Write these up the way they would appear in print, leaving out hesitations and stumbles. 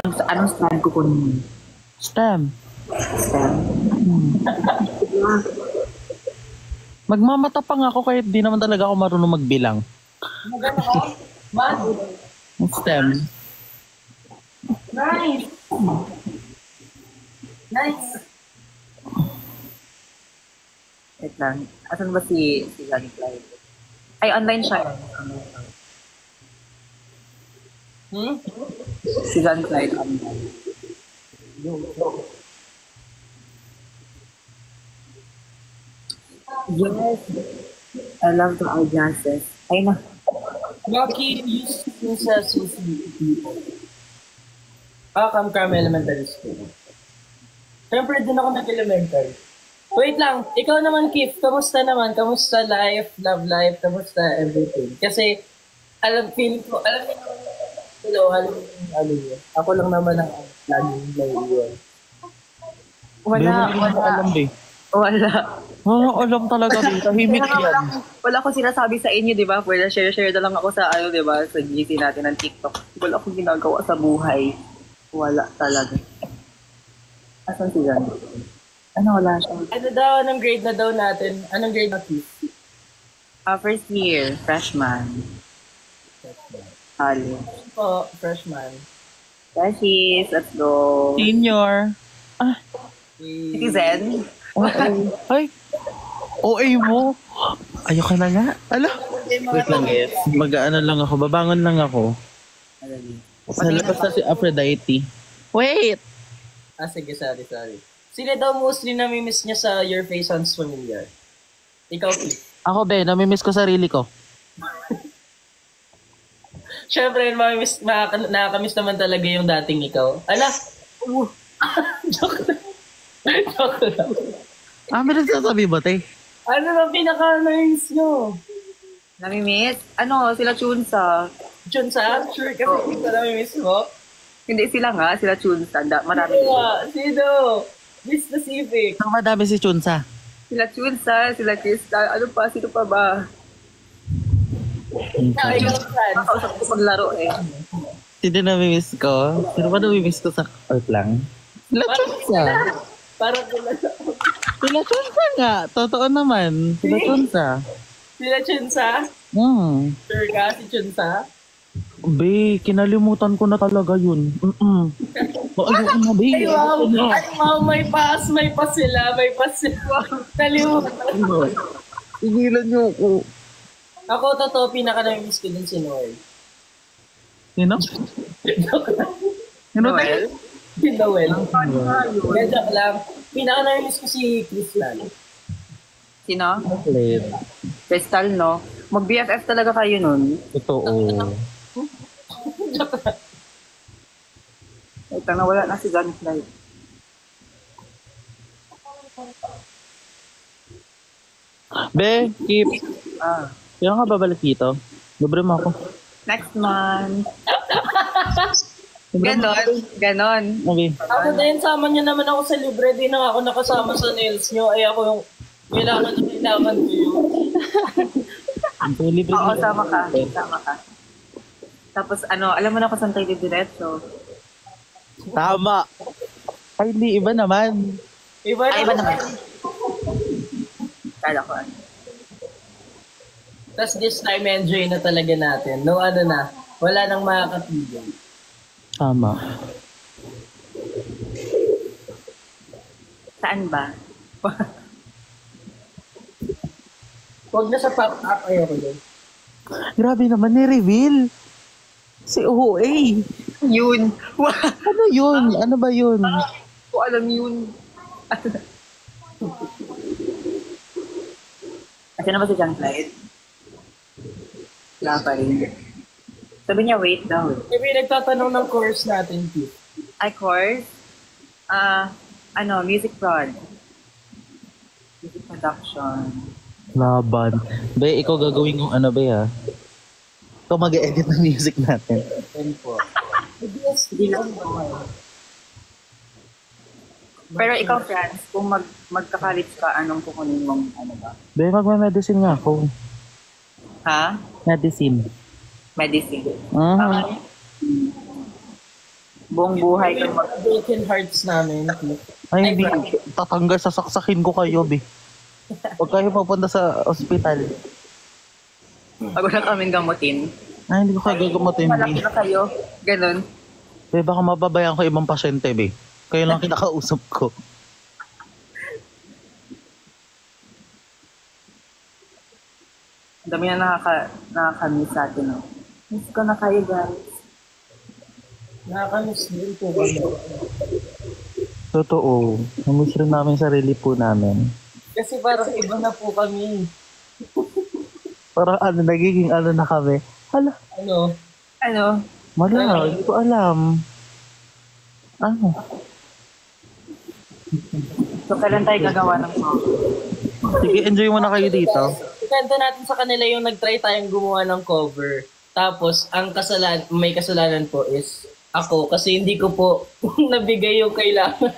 Anong stand ko kunin? STEM. Stand? Magmamatapang ako kahit di naman talaga ako marunong magbilang. Maganda ka? Man? STEM. Nice. Nice. Wait lang. Asan ba si Johnny Clyde? Ay, online siya. Si Johnny Clyde online. Yes. I love the audiences. Ay na. Lucky used to sa susunod people. Kam elementary school. Siyempre, din ako nag-elementary. Wait lang, ikaw naman, Kif, kamusta naman? Kamusta life, love life, kamusta everything? Kasi, feeling ko, alam niyo, ako lang naman ang laging naiiwan. Wala. Alam eh. Wala. Alam talaga din. Tahimik yan. Wala akong sinasabi sa inyo, di ba? Pwede share na lang ako sa di ba? Sa GC natin ng TikTok. Wala akong ginagawa sa buhay. Wala talaga. Asan si Jan? Wala siya. Ano daw, anong grade na daw natin? Anong grade na Kif? First year, freshman. Ali. Po, freshman. Freshies, let's go. Senior. Citizen. Ay. OA mo. Ayoko na nga. Wait lang guys. Mag-ano lang ako. Babangon lang ako. Sa labas na si Aphrodite. Wait! Sige, sorry. Sila daw mostly namimiss niya sa Your Face Sounds Familiar. Ikaw, Kif. Ako be, namimiss ko sarili ko. Siyempre, nakakamiss naman talaga yung dating ikaw. Joke lang. May nagsasabi ba, te? Ano ba pinaka-nice nyo? Namimiss? Sila Chunsa. Chunsa? Sure kasi ikaw namimiss mo? Hindi sila nga, sila Chunsa. Marami. Sino? Miss Pacific. Ang madami si Chunsa. Sila Chunsa, sila Crystal. Ano pa? Sino pa ba? Ikaw, Franz. Makausap ko maglaro eh. Sino namimiss ko? Sino ba namimiss ko sa art lang? Sila Chunsa. Parang kilala ako. Sila Chunsa nga. Totoo naman. Sila Chunsa. Sila Chunsa? Sure ka si Chunsa? Be, kinalimutan ko na talaga yun. Ayoko na, be. Ay, wow. May pass sila. Nalimutan. Igilan niyo ako. Ako, totoo, pinaka-namimiss ko din si Noel. Sino? Sino tayo? Si Noel. Joke lang. Pinaka-namimiss ko si Crystal. Sino? Late. Crystal, no? Mag-BFF talaga kayo nun. Totoo. Ito na, wala na si Johnny Clyde. Be, keep. Kaya nga babalik dito. Libre mo ako. Next month. Ganon. Okay. Ako din, sama niyo naman ako sa libre. Di na ako nakasama sa nails niyo. Ay ako yung kailangan ko yun. Libre Oo, sama ka. Tapos alam mo na kung saan tayo diretso. Tama. Ay, hindi. Iba naman. Iba naman. Kala ko Tapos this time, enjoy na talaga natin. No, na. Wala nang makakapigil. Tama. Saan ba? Huwag na sa pop-up. Ayoko din. Grabe naman, ni-reveal. Si OA. Yun. Ano yun? Ano ba yun? Ko alam yun. Kasi na ba si John Clyde? Wala pa rin. Sabi niya, wait daw. Sabi nagtatanong ng course natin, Kif. Ay, course? Music prod. Music production. Laban. Be, ikaw gagawin kong ano, be, ha? Ikaw mag-edit ng music natin. Tempo. Hindi lang naman. Pero ikaw, Franz, kung magka-college ka, anong kukunin mong ba? Be, magme-medicine nga ako. Ha? Medicine. Medicine. Uh-huh. Buong buhay kang Broken hearts namin. Ay, hindi. Tatanggal, sasaksakin ko kayo, be. Huwag kayo papunta sa ospital. Bago na kaming gamutin. Ay, hindi ko kayo gagamutin, Malaki be. na kayo. Ganun. Be, baka mababayan ko ibang pasyente, be. Kayo lang kinakausap ko. Ang dami na nakaka-miss sa atin. No? Miss ko na kayo, guys. Nakakamiss din po kami. Totoo. Namiss rin namin sarili po namin. Kasi parang iba na po kami. Parang nagiging na kami. Hala, Ano? Ano? wala, hindi ko alam. Ano? So, kailan tayo gagawa ng song? Sige, enjoy mo na kayo dito. Ikanta natin sa kanila yung nag-try tayong gumawa ng cover. Tapos, may kasalanan po is ako kasi hindi ko po nabigay yung kailangan.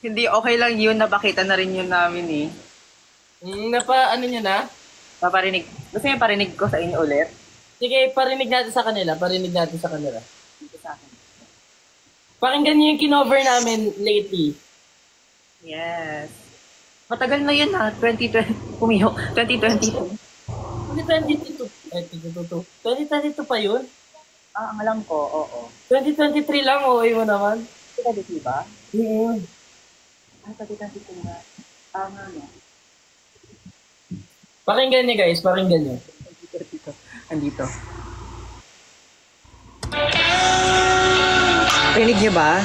Hindi, okay lang yun. Napakita na rin yun namin eh. Ano nyo na? Paparinig. Gusto niyo parinig ko sa inyo ulit? Sige, parinig natin sa kanila. Dito sa akin. Pakinggan nyo yung kinover namin lately. Yes. Matagal na yun ha. 2020. Pumiho. 2022. 2022. 2022 pa yun? Ah, ang alam ko, oo. 2023 lang, okay mo naman. 2022 ba? Ah, 2022 nga. Tama no. Pakinggan nyo guys, pakinggan nyo. 2022. Andito. Rinig niyo ba?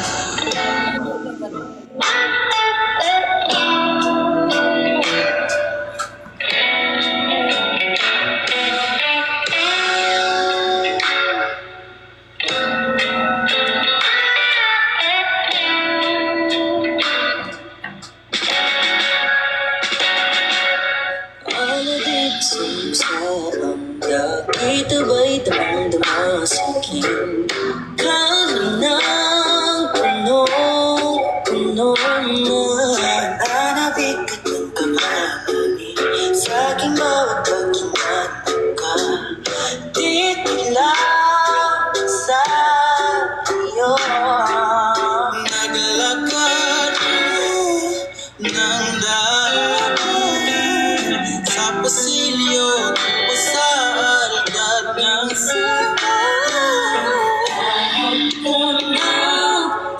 Ito ba'y damang-dama sa akin? Kala ng puno na nanabig ka ng kamahani sa aking bawat paghinat ka. Dito lang sa iyo naglalakad ng daan sa pasilyo sa alagad ng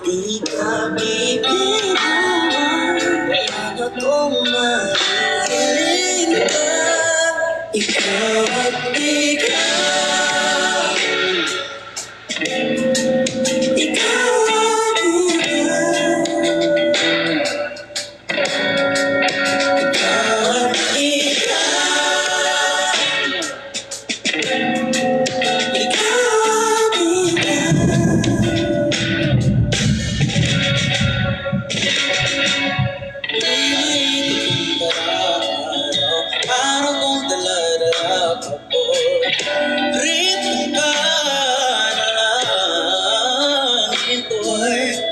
di ka bibigyan ano kung mahiling ka ikaw at ikaw ikaw at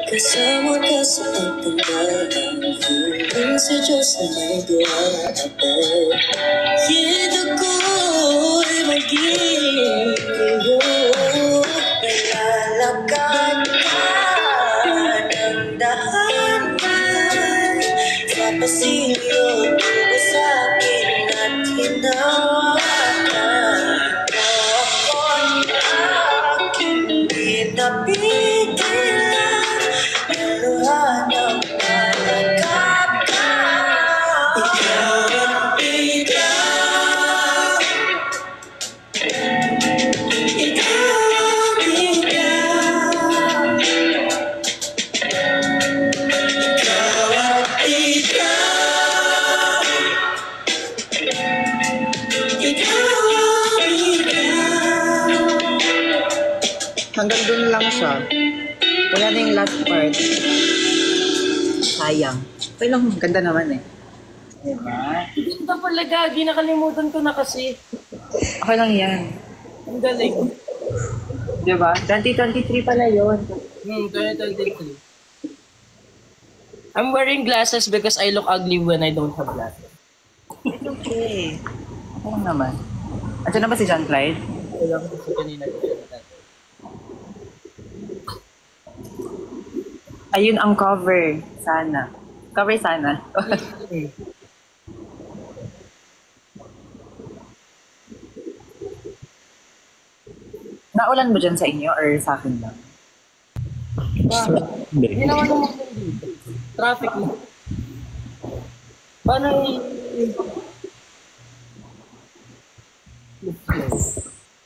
kasama ka sa pagtanda hinggang sa Diyos na may gawa agad. Dito ko'y maging iyo. Lalakad ka ng dahanan sa pasilyo tungo sa akin at hinawakan mo ako'y aking pinapigilan. Luha ng malagap ka. Ikaw at ikaw. Ikaw at ikaw. Ikaw at ikaw. Ikaw at ikaw. Hanggang dun lang siya. Wala na yung last part. Sayang. Okay lang, ganda naman eh. Diba? Ito pala gagi, nakalimutan ko na kasi. Okay lang yan. Ang galing. Diba? 2023 pala yun. 2023. I'm wearing glasses because I look ugly when I don't have glasses. Okay. Okay lang naman. Andiyan na ba si John Clyde? Kailangan ko sa kanina. Ayun ang cover. Sana. Cover sana. Naulan ba dyan sa inyo or sa akin lang? Hindi. Hindi naman naman dito. Traffic mo. Paano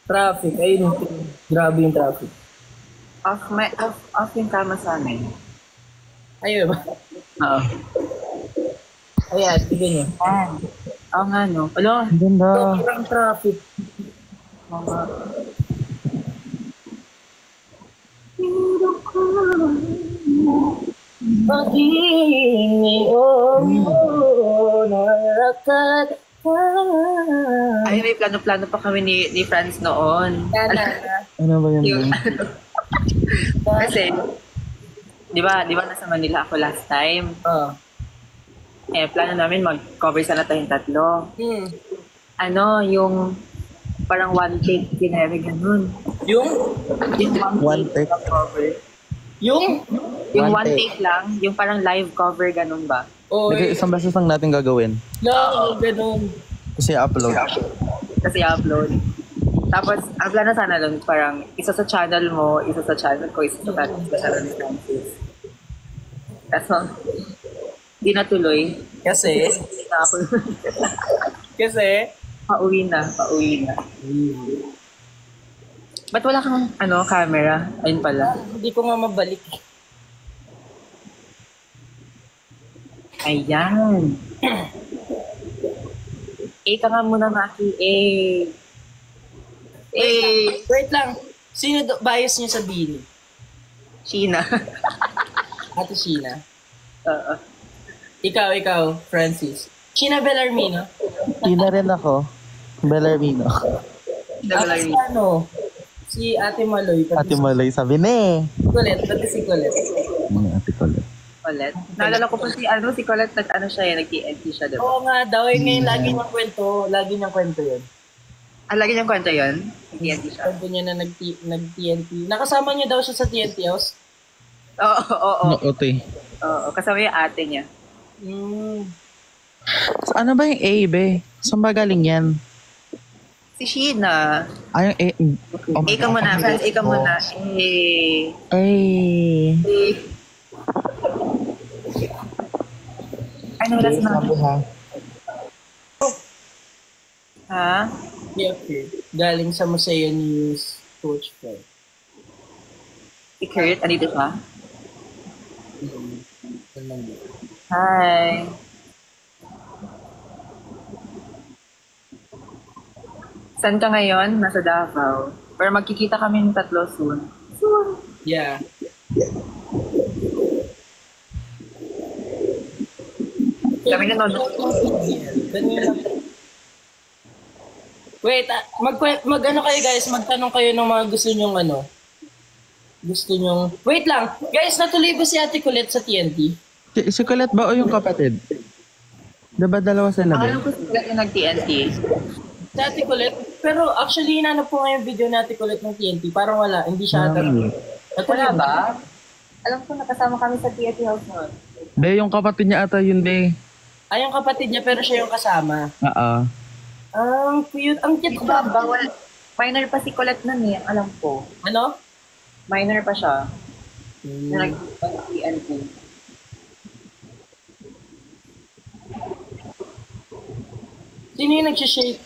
traffic? Ayun. Grabe yung traffic. Off yung kama sa amin. Ayun ba? Oo. Ayan, sige nyo. Oo nga, no? Alo, Ganda. Sobrang traffic. mga... Pag-iingon mo, narakat ka. Ay, may plano-plano pa kami ni Franz noon. Ano ba yun? Yung, kasi, di ba nasa Manila ako last time? Oh. Plano namin mag-cover sana tayong tatlo. Ano, yung parang one take kinere ganun. Yung? Yung One take? cover. Yung? Yung One one take. take lang, yung parang live cover ganun ba? Nagay isang beses lang natin gagawin. No, ganun. Kasi upload. Kasi upload. Tapos, ang plano sana lang, parang isa sa channel mo, isa sa channel ko, isa sa channel ni Francis. Kaso, di natuloy. Kasi? Na ako. Kasi? Pauwi na. Ba't wala kang, camera? Ayun pala. Hindi ko nga mabalik. Ayan. Ka nga muna, Maki. Wait lang. Sino bias niyo sa Bini? Sheena. Ate Sheena. Oo. Ikaw, Francis. Sheena Bellarmino. Tina rin ako. Bellarmino. Si ano? Si Ate Maloy. Ate Malay sabi ni. Colette. Pati si Colette. Mga ate ko lang. Colette. Naalala ko pa si Colette, nag-TNT siya, diba? Oo nga daw. Ngayon lagi niyang kwento. Lagi niyang kwento yun. Lagi niyang kwento yun? Nag-TNT siya. Kwento niya na nag-TNT. Nakasama niya daw siya sa TNT House. Oo. Ote. Oo, kasama yung ate niya. Ano ba yung A, be? Saan ba galing yan? Si Sheena. Ay, yung A. Ka muna, Franz. Ka muna. Ay. Ano last na? Sabi ha. Ha? Okay. Galing sa Museo News Coach Fair. Si Kurt, andito siya? Hi. Saan ka ngayon? Nasa Davao. Pero magkikita kami ng tatlo soon. Yeah. Kami nanonood. Wait, mag-ano kayo guys, magtanong kayo ng mga gusto nyong Gusto nyong... Wait lang! Guys, natuloy ba si Ate Colette sa TNT? Si Colette ba o yung kapatid? Diba dalawa sila ba? Alam ko sila yung nag-TNT. Si Ate Colette? Pero actually, hinanap ko nga yung video ni Ate Colette ng TNT. Parang wala, hindi siya ata. Wala ba? Alam ko nakasama kami sa TNT house noon. Be, yung kapatid niya ata yun, be. Ay, yung kapatid niya, pero siya yung kasama. Oo. Ang cute. Ang cute ba? Bawal. Minor pa si Colette nun eh, alam ko. Ano? Minor pa siya. Na nag-TNT. Sino yung nagsishake?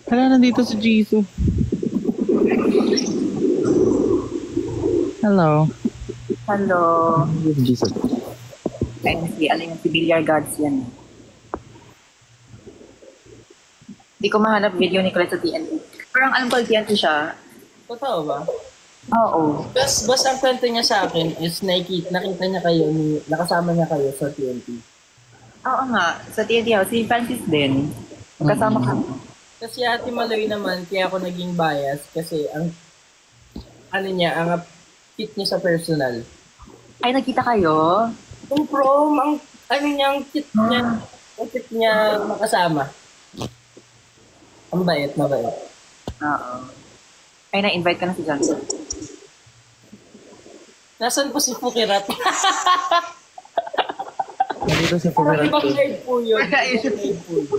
Hala, nandito si Jisoo. Hello. Hello. Jisoo. Si Billiard Gods yan. Hindi ko mahanap video ni Colette sa TNT. Pero ang alam ko TNT siya. Totoo ba? Oo. Basta ang kwento niya sa akin is nakita niya kayo, nakasama niya kayo sa TNT. Oo nga. Sa TNT house, si Francis din. Kasama kami. Kasi Ate Maloy naman, kaya ako naging bias kasi ang fit niya sa personal. Ay, nagkita kayo? Yung prom, ang fit niya makasama. Ang bait. Oo. Ay, na-invite ka na si Johnson. Nasaan po si Pukirat? Nandito si Pukirat. Ibang nerd po yun. Ibang nerd po yun.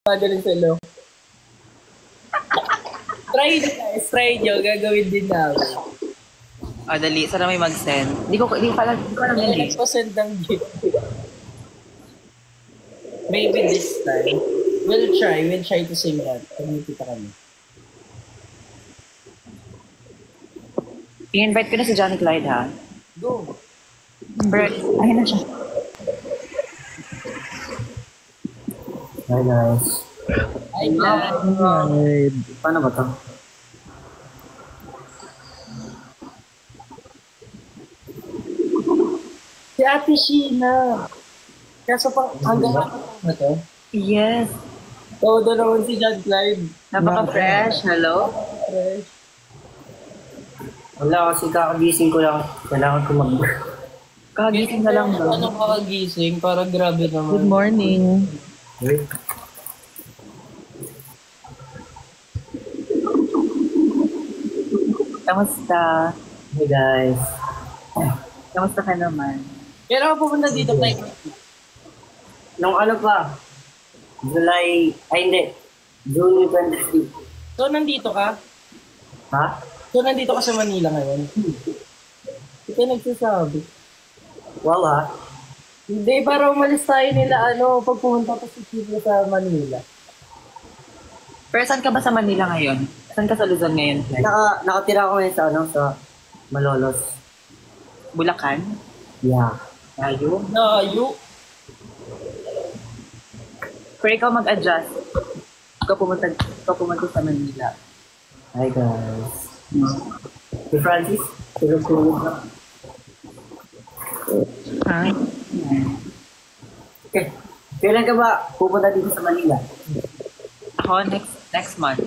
Magaling sa lo. Try nyo guys, try nyo. Gagawin din namin. Dali. Sana may mag-send. Hindi ko alam yan eh. Nagpa-send ng gift. Maybe this time. We'll try to sing that. Pag-nipita kami. I-invite ko na si Johnny Clyde, ha? Go! Brett, ayun na siya. Hi guys. Hi, Dad. Right. Paano ba to? Si Ate Sheena. Kaso pang hanggang na to. Yes. Todo naman si John Clyde. Napaka-fresh. Hello? Fresh. Wala kasi kakagising ko lang. Kailangan ko Kagising na lang ba? Ano kakagising? Parang grabe naman. Good morning. Wait. Kamusta? Hey guys. Kamusta ka naman? Kailan ako pupunta dito, Clyde? Nung ano pa? July... Ay hindi. June 23. So, nandito ka? Ha? So, nandito ka sa Manila ngayon? Ito nagsasabi. Wow ha? Hindi, para umalis tayo nila, pag pumunta pa si Chico sa Manila. Pero saan ka ba sa Manila ngayon? Saan ka sa Luzon ngayon? Clyde? Nakatira ako ngayon sa Malolos. Bulacan? Yeah. Tayo? Nayo. Pero ikaw mag-adjust. Ikaw pumunta sa Manila. Hi guys. Si Francis? Tulog na. Ha? Okay. Kailan ka ba pupunta dito sa Manila? Ako next month.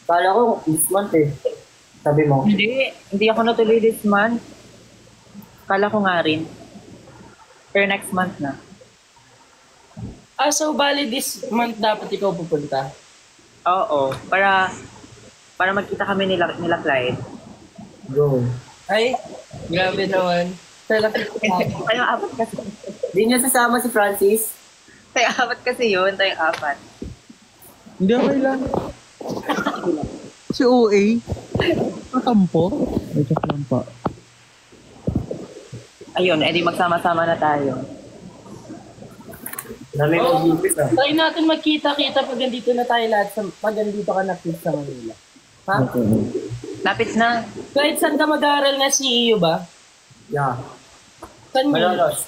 Kala ko this month eh. Sabi mo. Hindi ako natuloy this month. Kala ko nga rin. Pero next month na. So bali this month dapat ikaw pupunta? Oo. Para magkita kami nila Clyde. Go. Ay, grabe naman. Tayong apat kasi. Di niyo sasama si Francis? Tayong apat kasi yun. Tayong apat. Hindi okay lang. Si OA. Matampo. Ay, joke lang po. Ayun, edi magsama-sama na tayo. Dami Oo. mo gipis ah. Try natin magkita-kita pag nandito na tayo lahat, pag nandito ka na-fit sa Manila. Ha? Lapit na. Kahit saan ka mag-aaral na CEU ba? Yeah. Saan mo? Malolos.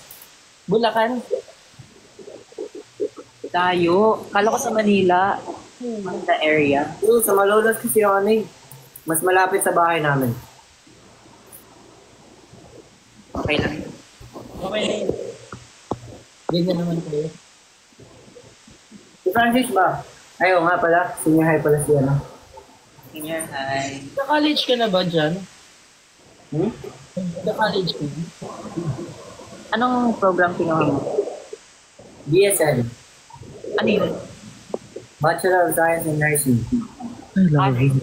Bulacan? Tayo. Kala ko sa Manila. The area. Yung sa Malolos kasi yung ano eh. Mas malapit sa bahay namin. Okay lang. Okay na yun. Ganyan naman kayo. Si Francis ba? Ayaw nga pala. Senior high pala si ano. Senior high. Naka-college ka na ba dyan? Hmm? Naka-college ka na? Anong program kinuha mo? BSN. Ano yun? Bachelor of Science in Nursing. I love it.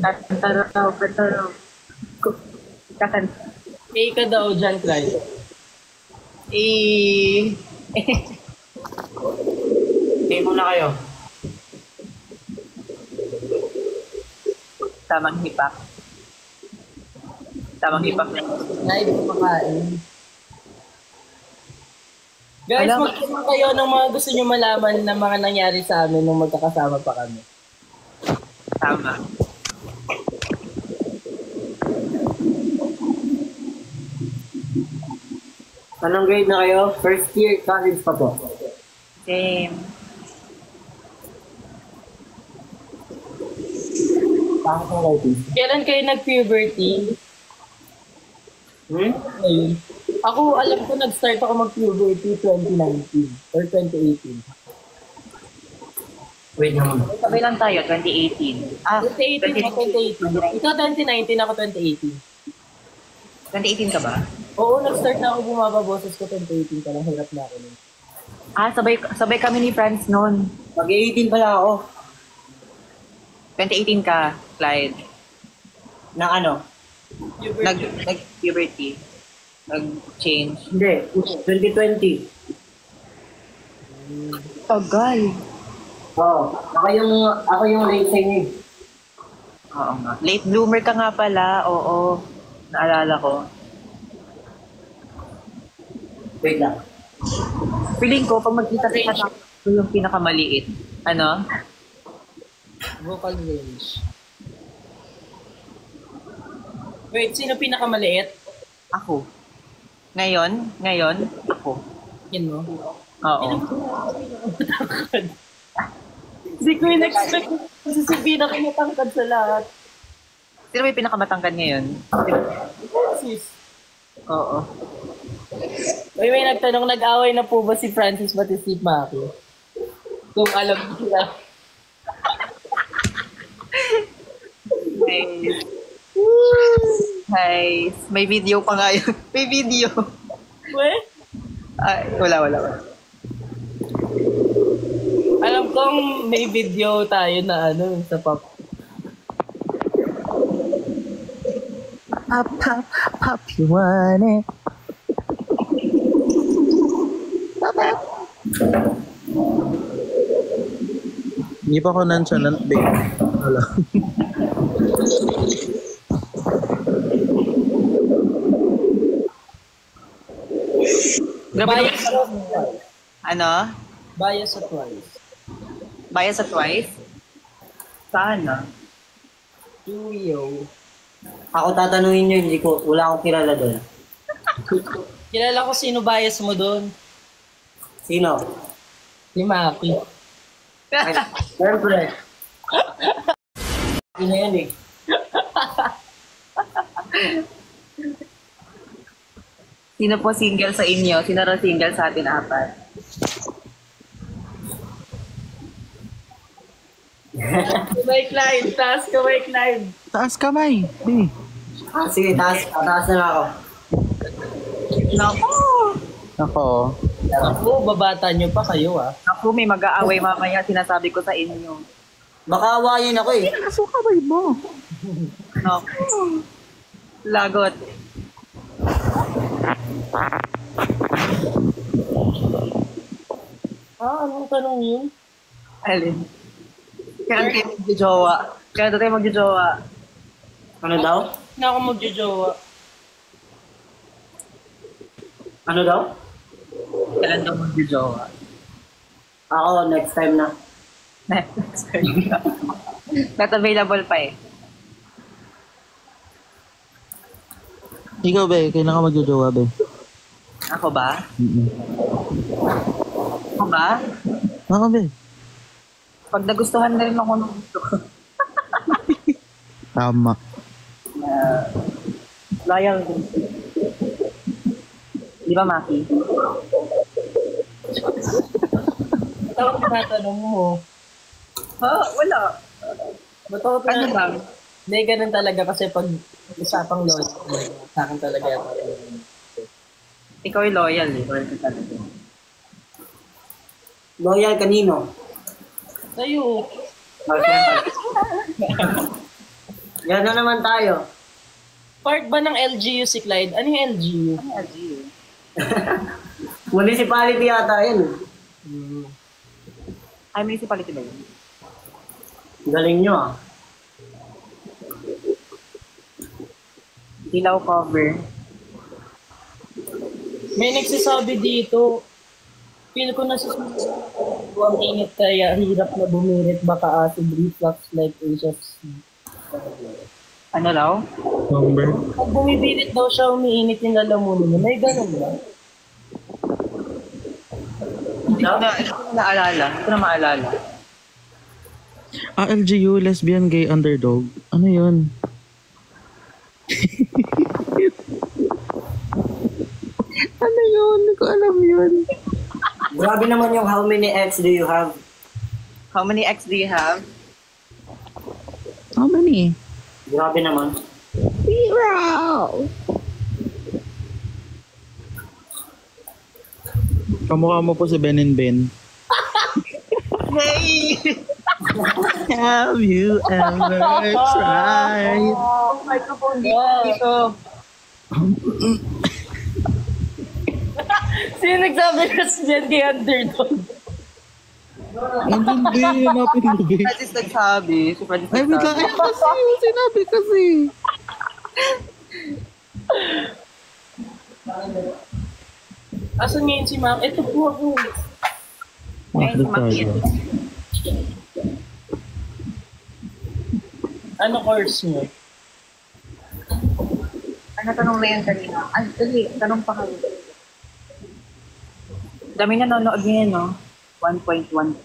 Kataraw. Kakan. Ka daw dyan, Clyde. Okay muna kayo. Tamang hipak. Tamang hipak na. Clyde, kumakain. Guys, Alam- magkasama kayo ng mga gusto nyo malaman na mga nangyari sa amin nung magkakasama pa kami. Tama. Anong grade na kayo? First year college pa po. Same. Bakit ang writing? Kailan kayo nag-puberty? Ayun. Ako, alam ko nag-start ako mag-puberty 2019 or 2018. Wait naman. Sabay lang tayo, 2018. 2018 ako 2018. Ikaw 2019, ako 2018. 2018 ka ba? Oo, nag-start na ako bumaba boses ko 2018 pa lang. Hirap na ako nun. Sabay kami ni Franz noon. Mag-18 pala ako. 2018 ka, Clyde. Ng ano? Nag-puberty. Nag-change. Hindi, 2020. Tagal. Oo. Ako yung late sa inyo. Oo nga. Late bloomer ka nga pala. Oo. Naalala ko. Wait lang. Feeling ko, pag magkita-kita ka, ito yung pinakamaliit. Ano? Vocal range. Wait, sino pinakamaliit? Ako. Ngayon, ako. Yan mo? Oo. Hindi ko in-expect. Kasi si pinakamatangkad sa lahat. Sino may pinakamatangkad ngayon? Sis. Oo. Uy, may nagtanong, nag-away na po ba si Francis pati si Maki? Kung alam nila. Nice. Nice. May video pa nga yun. May video. Weh? Ay, wala. Alam kong may video tayo na ano sa pop. Pop, you want it. Hindi pa ako nonchalant, babe. Wala. Grabe. Bias sa Ano? Bias sa twice. Bias sa Twice? Sana. Tuyo. Ako tatanungin nyo, wala akong kilala doon. Kilala ko sino bias mo doon. Sino? Si Maki. Ay, siyempre. Sino yan eh? Sino po single sa inyo? Sino rin single sa atin apat? Kamay Clyde. Taas kamay Clyde. Taas kamay, babe. Sige, taas na ako. Naku! Ako. Ako, babata nyo pa kayo ah. Naku, may mag-aaway mamaya. Sinasabi ko sa inyo. Baka awayin ako eh. Kaso kamay mo. Naku. Lagot. Anong tanong yun? Alin? Kailan tayo magjojowa? Kailan tayo magjojowa? Ano daw? Na ako magjojowa. Ano daw? Kailan daw magjojowa? Ako, next time na. Next time. Not available pa eh. Ikaw, babe, kailan ka magjojowa, babe? Ako ba? Mm-mm. Ako ba? Ako, babe. Pag nagustuhan na rin ako ng gusto ko. Tama. Loyal din. Di ba, Maki? Ba't ako tinatanong mo? Ha? Wala. Ba't ako Ano lang? Hindi, ganun talaga kasi pag usapang load, sa akin talaga yan. Ikaw ay loyal eh. Loyal ka talaga. Loyal kanino? Sa'yo. Yan na naman tayo. Part ba ng LGU si Clyde? Ano yung LGU? Ano yung LGU? Municipality yata yun. Ay, municipality ba yun? Galing nyo ah. Dilaw cover. May nagsasabi dito, feel ko na sa ang init kaya hirap na bumirit baka acid reflux like HS. Ano daw? Number? Pag bumibirit daw siya, umiinit yung lalamunan niya. May ganun ba? Hindi ko na naalala. Hindi ko na maalala. LGU, lesbian, gay, underdog. Ano yun? Ano yun? Hindi ko alam yun. Grabe naman yung how many ex do you have? How many ex do you have? How many? Grabe naman. Zero! Kamukha mo po si Ben and Ben. Hey! Have you ever tried? Oh, microphone dito. Sino nagsabi na si Jen kay Underdog? Andun din, hanapin mo ba? Francis nagsabi. Si Francis Ay, wait lang. Ay, kasi yung sinabi kasi. Asan ngayon si Ma'am? Ito po ako. Ngayon si Maki. Ano course mo? Ano tanong na yan kanina? Ay, dali. Tanong pa kayo. Dami na nanonood niya, no? 1.1K.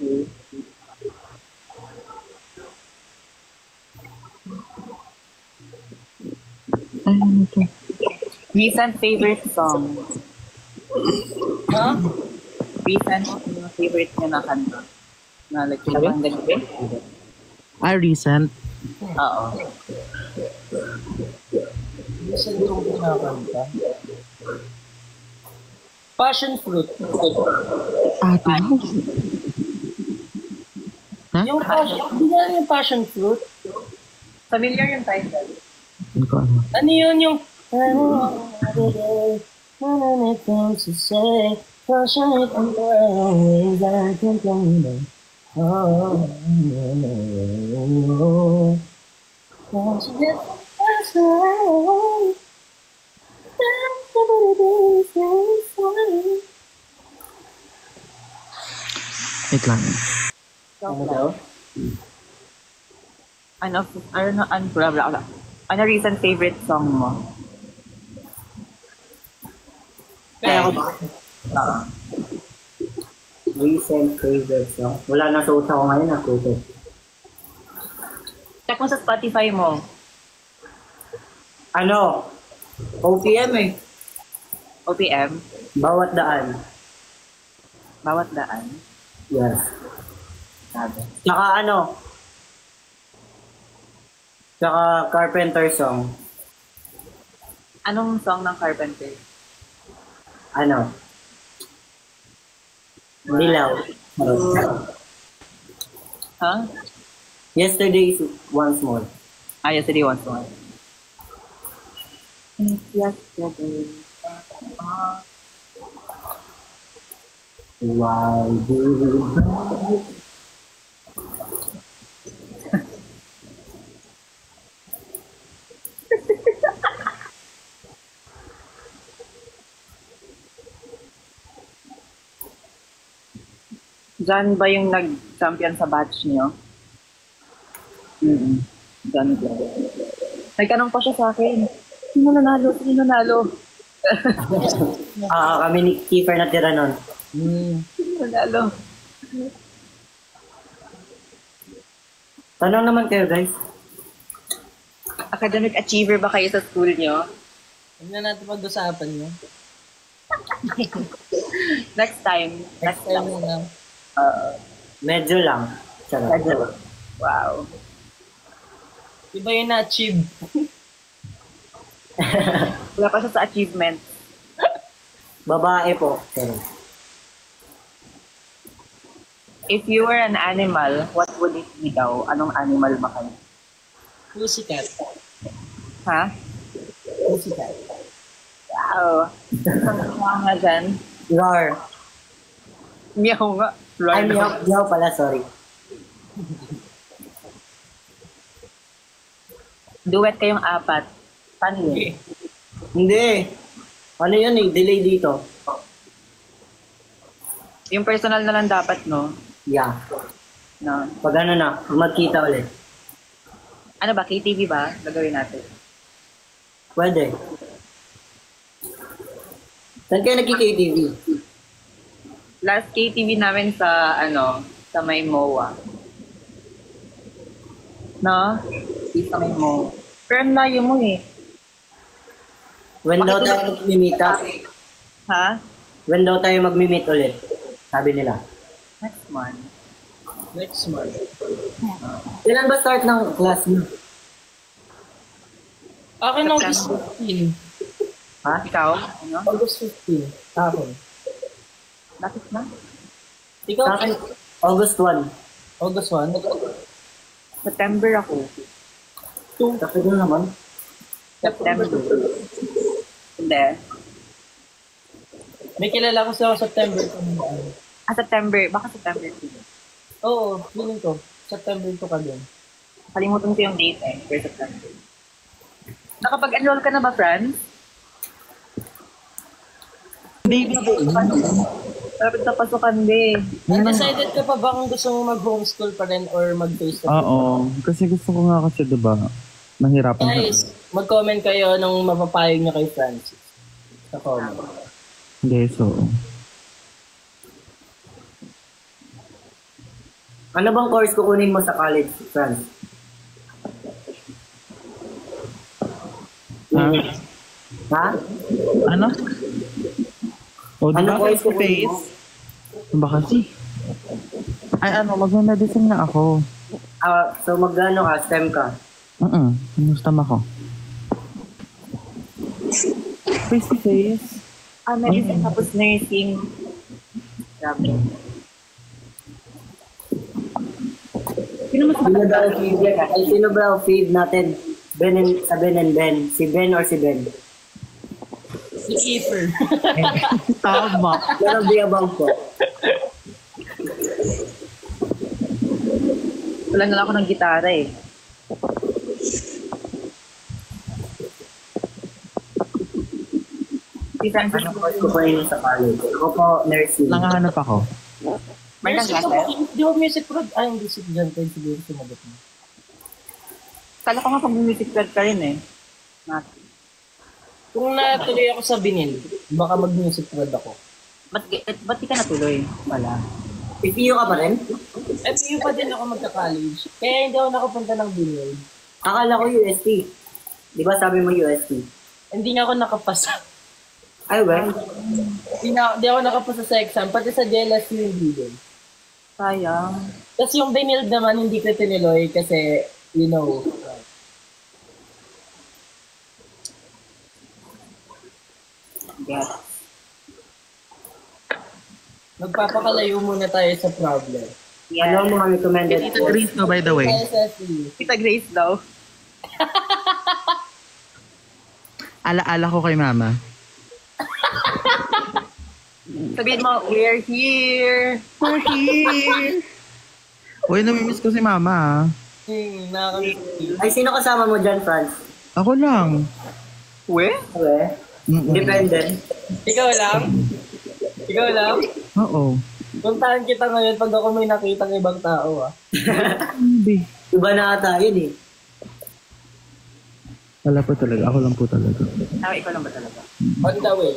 Ano to? Recent favorite song. Ha? Recent yung favorite niya na kanta. Na like, ibang gabi. Recent. Oo. Saan itong pinakanta? Passion fruit. Ate mo? Ha? Yung passion, hindi na yung passion fruit. Familiar yung title. Hindi ko alam. Ano yun yung... things to say, passion and ways I can't tell you. Oh, Wait lang. ano daw? Blah, blah, blah. Ano recent favorite song mo? Kaya ko ba? Recent favorite song. Wala na sa utak ko ngayon, nakuto. Check mo sa Spotify mo. Ano? OPM eh. OPM. Bawat daan. Bawat daan. Yes. Sabi. Tsaka ano? Tsaka Carpenter song. Anong song ng Carpenter? Ano? Dilaw. Ha? Yesterday is once more. Yesterday once more. Yesterday. Why do you John ba yung nag-champion sa batch niyo? John ba? Nagtanong pa siya sa akin. Sino nanalo? Sino nanalo? kami ni Kiefer natira nun. Sino nanalo? Tanong naman kayo guys. Academic achiever ba kayo sa school niyo? Huwag na natin pag-usapan yun. Next time. Next time mo na. Medyo lang. Charot. Wow. Iba yung na-achieve. Wala pa siya sa achievement. Babae po. Charot. If you were an animal, what would it be daw? Anong animal ba kayo? Pussycat. Ha? Pussycat. Wow. Ang nga dyan. Roar. Meow nga. Ay, meow pala, sorry. Duet kayong apat. Paano yun? Hindi. Ano yun eh, delay dito. Yung personal na lang dapat, no? Yeah. No. Pag ano na, magkita ulit. Ano ba? KTV ba? Gagawin natin. Pwede. Saan kayo nagki-KTV? Last KTV namin sa, sa may MOA. No? Sa may MOA. Pero ang layo mo eh. When daw tayo mag-meet up? Ha? When daw tayo mag-meet ulit? Sabi nila. Next month. Next month. Kailan ba start ng class mo? Akin August 15. Ha? Ikaw? Ano? August 15. Ako. Bakit na? Ikaw, Sa akin, August 1. August 1. September ako. Tapos doon naman. September. Hindi. May kilala ko sa September. September. Baka September 2. Oo, feeling ko. September 2 ka din. Kalimutan ko yung date eh. Per September. Nakapag-enroll ka na ba, Franz? Hindi, Dapat sa pasukan, be. Decided ka pa ba kung gusto mo mag-homeschool pa rin or mag-face-to-face? Oo. Kasi gusto ko nga kasi, diba, mahirapan Guys, mag-comment kayo nung mapapayag niyo kay Francis. Sa comment. Hindi, so. Ano bang course kukunin mo sa college, France? Ha? Ha? Ano? O, di Ano ba course face to kukunin face? mo? Ano ba kasi? Ay, mag-medicine na ako. So mag-ano ka, STEM ka? Nustam ako. Face to face? Medicine tapos nursing. Grabe. Sino mas Sino daw feed yan? Ay, sino ba ang feed natin? Sa Ben and Ben. Si Ben or si Ben? Si Kiefer. Tama. Pero biyabang po. Wala na lang ako ng gitara eh. Si Francis, Ano course kukunin mo sa college? Ako po, nursing. Nangahanap ako. may Music nang ka ba? Di ba music prod? Ay, hindi si John Ted siguro sumagot mo. Kala ko nga pag-music grad ka rin eh. Kung natuloy ako sa Binil, baka mag-music prod ako. Ba't di ka natuloy? Wala. PPU ka pa rin? FU pa din ako magka-college. Kaya hindi ako nakapunta ng Binil. Akala ko UST. Di ba sabi mo UST? Hindi nga ako nakapasa. Ay, well. Hindi ako nakapasa sa exam. Pati sa JLS hindi din. Sayang. Tapos yung Binil naman, hindi ko tiniloy kasi, you know, Yes. magpapakalayo muna tayo sa problem. Ano ang mga recommended Tita course? Grace no, by the way. Tayo sa FU. Kita Grace daw. Ala-ala ko kay mama. Sabihin mo, we're here. We're here! Uy, namimiss ko si mama. Nakakamiss. Ay, sino kasama mo dyan, Franz? Ako lang. We? Okay. Independent. Ikaw lang? Ikaw lang? Oo. Puntahan kita ngayon pag ako may nakita ng ibang tao, ah. Hindi. Iba na ata yun eh. Wala po talaga. Ako lang po talaga. Ikaw lang ba talaga? On the way.